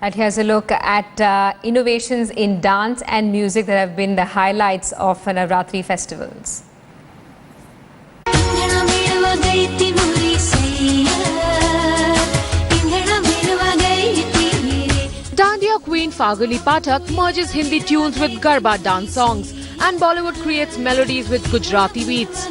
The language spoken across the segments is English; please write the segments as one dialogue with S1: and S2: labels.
S1: And here's a look at innovations in dance and music that have been the highlights of Navratri festivals.
S2: Dandiya queen Fagali Pathak merges Hindi tunes with Garba dance songs, and Bollywood creates melodies with Gujarati beats.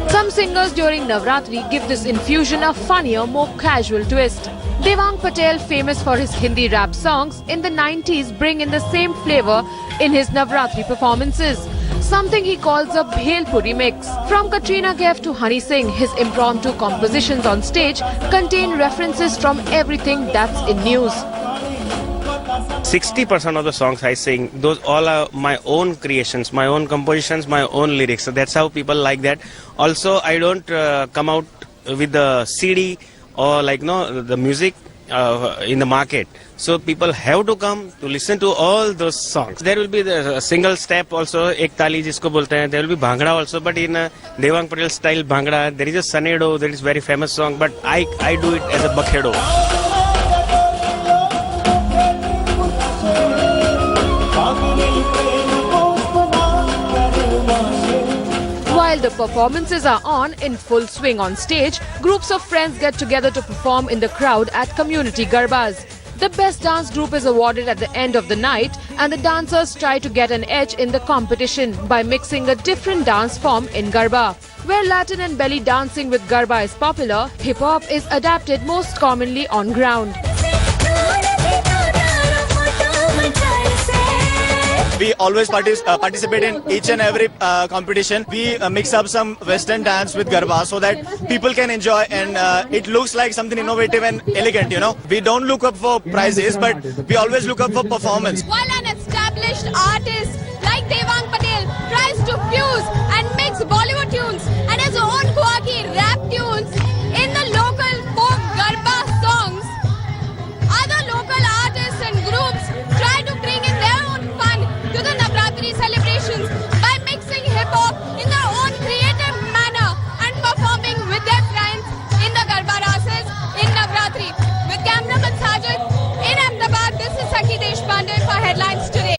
S2: Some singers during Navratri give this infusion a funnier, more casual twist. Devang Patel, famous for his Hindi rap songs, in the 90s bring in the same flavor in his Navratri performances. Something he calls a Bhelpuri mix. From Katrina Kaif to Honey Singh, his impromptu compositions on stage contain references from everything that's in news.
S3: 60% of the songs I sing, those all are my own creations, my own compositions, my own lyrics. So that's how people like that. Also, I don't come out with the CD or the music in the market. So people have to come to listen to all those songs. There will be the single step also, ek tali jisko bolte hain. There will be bhangra also, but in Devang Patel style bhangra. There is a Sanedo, that is very famous song, but I do it as a bakhedo.
S2: While the performances are on in full swing on stage, groups of friends get together to perform in the crowd at community garbas. The best dance group is awarded at the end of the night, and the dancers try to get an edge in the competition by mixing a different dance form in garba. Where Latin and belly dancing with garba is popular, hip-hop is adapted most commonly on ground.
S4: We always participate in each and every competition. We mix up some Western dance with Garba so that people can enjoy, and it looks like something innovative and elegant, you know. We don't look up for prizes, but we always look up for performance.
S5: While an established artist like Devang Patel tries to fuse and mix Bollywood tunes and his own quirky rap tunes in the local folk Garba songs, other local artists and groups try to bring in their own fun to the Navratri celebrations by mixing hip-hop in their own creative manner and performing with their friends in the Garba Rases in Navratri. With cameraman Sajid in Ahmedabad, this is Sakhi Deshpande for Headlines Today.